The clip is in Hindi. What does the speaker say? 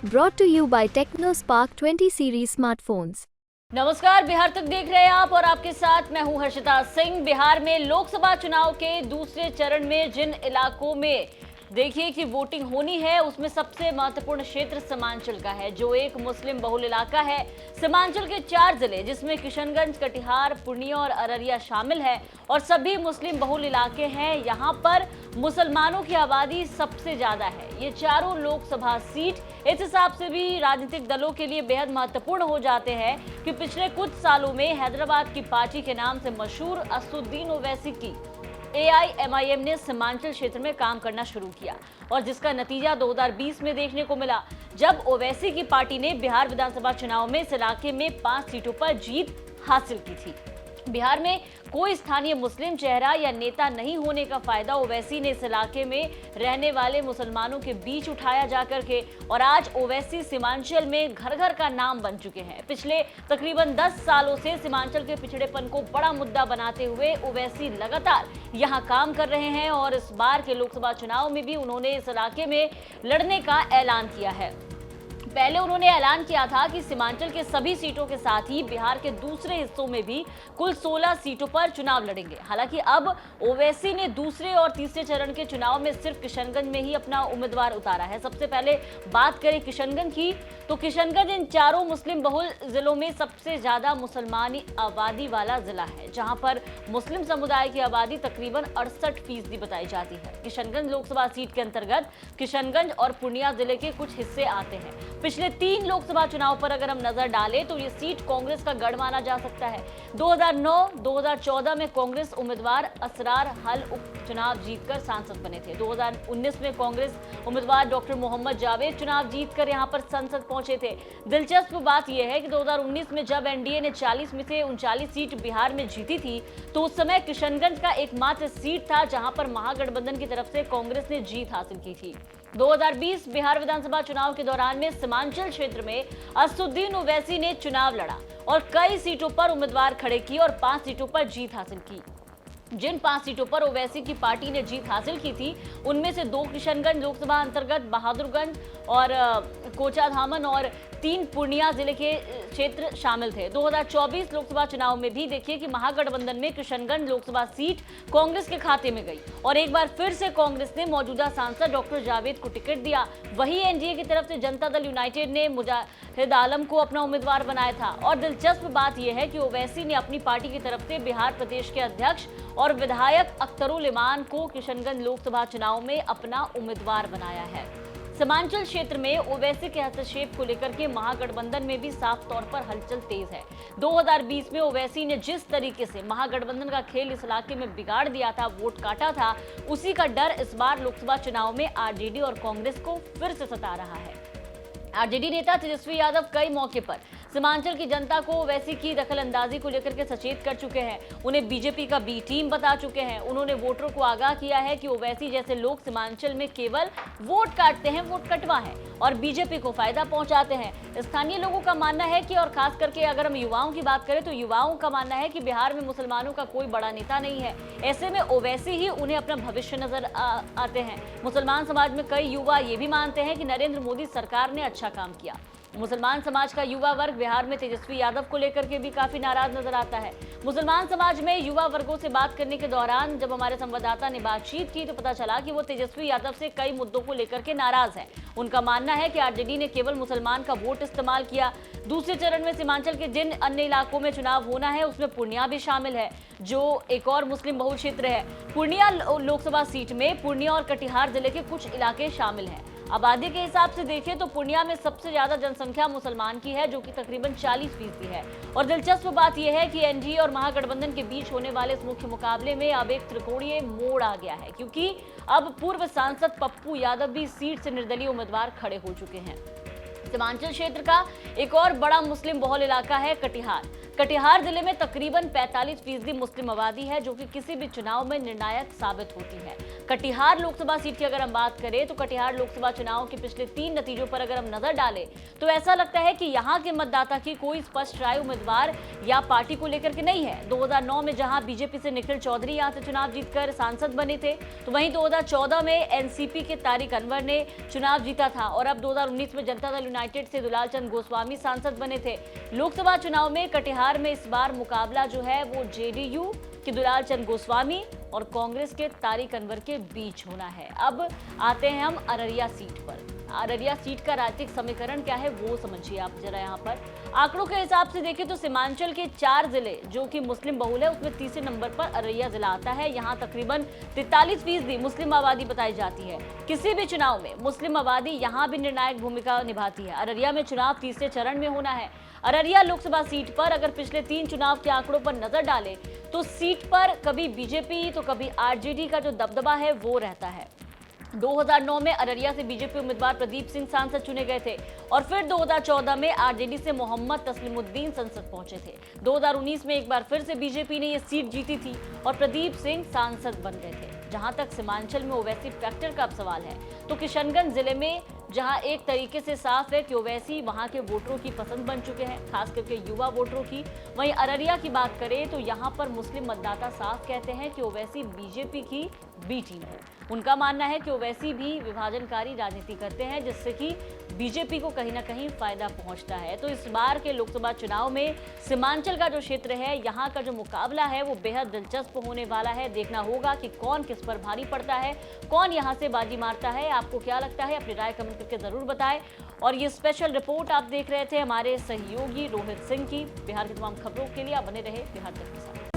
Brought to you by TechnoSpark 20 series smartphones. नमस्कार, बिहार तक देख रहे हैं आप और आपके साथ मैं हूं हर्षिता सिंह। बिहार में लोकसभा चुनाव के दूसरे चरण में जिन इलाकों में देखिए कि वोटिंग होनी है उसमें सबसे महत्वपूर्ण क्षेत्र सीमांचल का है, जो एक मुस्लिम बहुल इलाका है। सीमांचल के 4 जिले जिसमें किशनगंज, कटिहार, पूर्णिया और अररिया शामिल है और सभी मुस्लिम बहुल इलाके हैं। यहाँ पर मुसलमानों की आबादी सबसे ज्यादा है। ये चारों लोकसभा सीट इस हिसाब से भी राजनीतिक दलों के लिए बेहद महत्वपूर्ण हो जाते हैं कि पिछले कुछ सालों में हैदराबाद की पार्टी के नाम से मशहूर असदुद्दीन ओवैसी की AIMIM ने सीमांचल क्षेत्र में काम करना शुरू किया और जिसका नतीजा 2020 में देखने को मिला, जब ओवैसी की पार्टी ने बिहार विधानसभा चुनाव में इस इलाके में 5 सीटों पर जीत हासिल की थी। बिहार में कोई स्थानीय मुस्लिम चेहरा या नेता नहीं होने का फायदा ओवैसी ने इस इलाके में रहने वाले मुसलमानों के बीच उठाया जाकर के, और आज ओवैसी सीमांचल में घर घर का नाम बन चुके हैं। पिछले तकरीबन 10 सालों से सीमांचल के पिछड़ेपन को बड़ा मुद्दा बनाते हुए ओवैसी लगातार यहां काम कर रहे हैं और इस बार के लोकसभा चुनाव में भी उन्होंने इस इलाके में लड़ने का ऐलान किया है। पहले उन्होंने ऐलान किया था कि सीमांचल के सभी सीटों के साथ ही बिहार के दूसरे हिस्सों में भी कुल 16 सीटों पर चुनाव लड़ेंगे। हालांकि अब ओवैसी ने दूसरे और तीसरे चरण के चुनाव में सिर्फ किशनगंज में ही अपना उम्मीदवार उतारा है। सबसे पहले बात करें किशनगंज की, तो किशनगंज इन चारों मुस्लिम बहुल जिलों में सबसे ज्यादा मुसलमानी आबादी वाला जिला है, जहां पर मुस्लिम समुदाय की आबादी तकरीबन 68% बताई जाती है। किशनगंज लोकसभा सीट के अंतर्गत किशनगंज और पूर्णिया जिले के कुछ हिस्से आते हैं। पिछले 3 लोकसभा चुनाव पर अगर हम नजर डालें तो ये सीट कांग्रेस का गढ़ माना जा सकता है। 2009-2014 में कांग्रेस उम्मीदवार असरार हल उपचुनाव जीतकर सांसद बने थे। 2019 में कांग्रेस उम्मीदवार डॉक्टर मोहम्मद जावेद चुनाव जीतकर यहां पर संसद पहुंचे थे। दिलचस्प बात यह है कि 2019 में जब एनडीए ने 40 में से 39 सीट बिहार में जीती थी, तो उस समय किशनगंज का एकमात्र सीट था जहां पर महागठबंधन की तरफ से कांग्रेस ने जीत हासिल की थी। 2020 बिहार विधानसभा चुनाव के दौरान में सीमांचल क्षेत्र में असदुद्दीन ओवैसी ने चुनाव लड़ा और कई सीटों पर उम्मीदवार खड़े किए और 5 सीटों पर जीत हासिल की। जिन 5 सीटों पर ओवैसी की पार्टी ने जीत हासिल की थी, उनमें से 2 किशनगंज लोकसभा अंतर्गत बहादुरगंज और कोचाधामन और 3 पूर्णिया जिले के क्षेत्र शामिल थे। 2024 लोकसभा चुनाव में भी देखिए कि महागठबंधन में किशनगंज लोकसभा सीट कांग्रेस के खाते में गई और एक बार फिर से कांग्रेस ने मौजूदा सांसद डॉक्टर जावेद को टिकट दिया। वही एनडीए की तरफ से जनता दल यूनाइटेड ने मुजाहिद आलम को अपना उम्मीदवार बनाया था। और दिलचस्प बात यह है कि ओवैसी ने अपनी पार्टी की तरफ से बिहार प्रदेश के अध्यक्ष और विधायक अख्तरुल इमान को किशनगंज लोकसभा चुनाव में अपना उम्मीदवार बनाया है। सीमांचल क्षेत्र में ओवैसी के हस्तक्षेप को लेकर के महागठबंधन में भी साफ तौर पर हलचल तेज है। 2020 में ओवैसी ने जिस तरीके से महागठबंधन का खेल इस इलाके में बिगाड़ दिया था, वोट काटा था, उसी का डर इस बार लोकसभा चुनाव में आरजेडी और कांग्रेस को फिर से सता रहा है। आरजेडी नेता तेजस्वी यादव कई मौके पर सीमांचल की जनता को ओवैसी की दखलंदाजी को लेकर के सचेत कर चुके हैं। उन्हें बीजेपी का बी टीम बता चुके हैं। उन्होंने वोटरों को आगाह किया है कि ओवैसी जैसे लोग सीमांचल में केवल वोट काटते हैं, वोट कटवा है और बीजेपी को फायदा पहुंचाते हैं। स्थानीय लोगों का मानना है कि, और खास करके अगर हम युवाओं की बात करें तो युवाओं का मानना है कि बिहार में मुसलमानों का कोई बड़ा नेता नहीं है। ऐसे में ओवैसी ही उन्हें अपना भविष्य नजर आते हैं। मुसलमान समाज में कई युवा ये भी मानते हैं कि नरेंद्र मोदी सरकार ने अच्छा काम किया। मुसलमान समाज का युवा वर्ग बिहार में तेजस्वी यादव को लेकर के भी काफी नाराज नजर आता है। मुसलमान समाज में युवा वर्गों से बात करने के दौरान जब हमारे संवाददाता ने बातचीत की तो पता चला कि वो तेजस्वी यादव से कई मुद्दों को लेकर के नाराज हैं। उनका मानना है कि आरजेडी ने केवल मुसलमान का वोट इस्तेमाल किया। दूसरे चरण में सीमांचल के जिन अन्य इलाकों में चुनाव होना है उसमें पूर्णिया भी शामिल है, जो एक और मुस्लिम बहुल क्षेत्र है। पूर्णिया लोकसभा सीट में पूर्णिया और कटिहार जिले के कुछ इलाके शामिल हैं। आबादी के हिसाब से देखें तो पूर्णिया में सबसे ज्यादा जनसंख्या मुसलमान की है, जो कि तकरीबन 40% है। और दिलचस्प बात यह है कि एनडीए और महागठबंधन के बीच होने वाले इस मुख्य मुकाबले में अब एक त्रिकोणीय मोड़ आ गया है, क्योंकि अब पूर्व सांसद पप्पू यादव भी सीट से निर्दलीय उम्मीदवार खड़े हो चुके हैं। सीमांचल क्षेत्र का एक और बड़ा मुस्लिम बहुल इलाका है कटिहार। कटिहार जिले में तकरीबन 45% मुस्लिम आबादी है, जो कि किसी भी चुनाव में निर्णायक साबित होती है। कटिहार लोकसभा सीट की अगर हम बात करें तो कटिहार लोकसभा चुनाव के पिछले 3 नतीजों पर अगर हम नजर डालें तो ऐसा लगता है कि यहां के मतदाता की कोई स्पष्ट राय उम्मीदवार या पार्टी को लेकर के नहीं है। 2009 में जहां बीजेपी से निखिल चौधरी यहां से चुनाव जीतकर सांसद बने थे, तो वहीं 2014 में एनसीपी के तारिक अनवर ने चुनाव जीता था और अब 2019 में जनता दल यूनाइटेड से दुलाल चंद गोस्वामी सांसद बने थे। लोकसभा चुनाव में कटिहार में इस बार मुकाबला जो है वो जेडीयू के दुलाल चंद गोस्वामी और कांग्रेस के तारिक अनवर के बीच होना है। अब आते हैं हम अररिया सीट पर। अररिया सीट का राजनीतिक समीकरण क्या है वो समझिए आप जरा। यहाँ पर आंकड़ों के हिसाब से देखें तो सीमांचल के 4 जिले जो कि मुस्लिम बहुल है उसमें तीसरे नंबर पर अररिया जिला आता है। यहाँ तकरीबन 43% मुस्लिम आबादी बताई जाती है। किसी भी चुनाव में मुस्लिम आबादी यहाँ भी निर्णायक भूमिका निभाती है। अररिया में चुनाव तीसरे चरण में होना है। अररिया लोकसभा सीट पर अगर पिछले 3 चुनाव के आंकड़ों पर नजर डालें तो सीट पर कभी बीजेपी तो कभी आरजेडी का जो दबदबा है वो रहता है। 2009 में अररिया से बीजेपी उम्मीदवार प्रदीप सिंह सांसद चुने गए थे और फिर 2014 में आरजेडी से मोहम्मद तस्लीमुद्दीन संसद पहुंचे थे। 2019 में एक बार फिर से बीजेपी ने ये सीट जीती थी और प्रदीप सिंह सांसद बन गए थे। जहां तक सीमांचल में ओवैसी फैक्टर का अब सवाल है तो किशनगंज जिले में जहां एक तरीके से साफ है कि ओवैसी वहां के वोटरों की पसंद बन चुके हैं, खास करके युवा वोटरों की। वहीं अररिया की बात करें तो यहां पर मुस्लिम मतदाता साफ कहते हैं कि ओवैसी बीजेपी की बी टीम है। उनका मानना है कि ओवैसी भी विभाजनकारी राजनीति करते हैं जिससे कि बीजेपी को कहीं ना कहीं फायदा पहुंचता है। तो इस बार के लोकसभा चुनाव में सीमांचल का जो क्षेत्र है यहाँ का जो मुकाबला है वो बेहद दिलचस्प होने वाला है। देखना होगा कि कौन किस पर भारी पड़ता है, कौन यहाँ से बाजी मारता है। आपको क्या लगता है अपनी राय कमेंट करके जरूर बताएं। और ये स्पेशल रिपोर्ट आप देख रहे थे हमारे सहयोगी रोहित सिंह की। बिहार की तमाम खबरों के लिए आप बने रहे बिहार तक के साथ।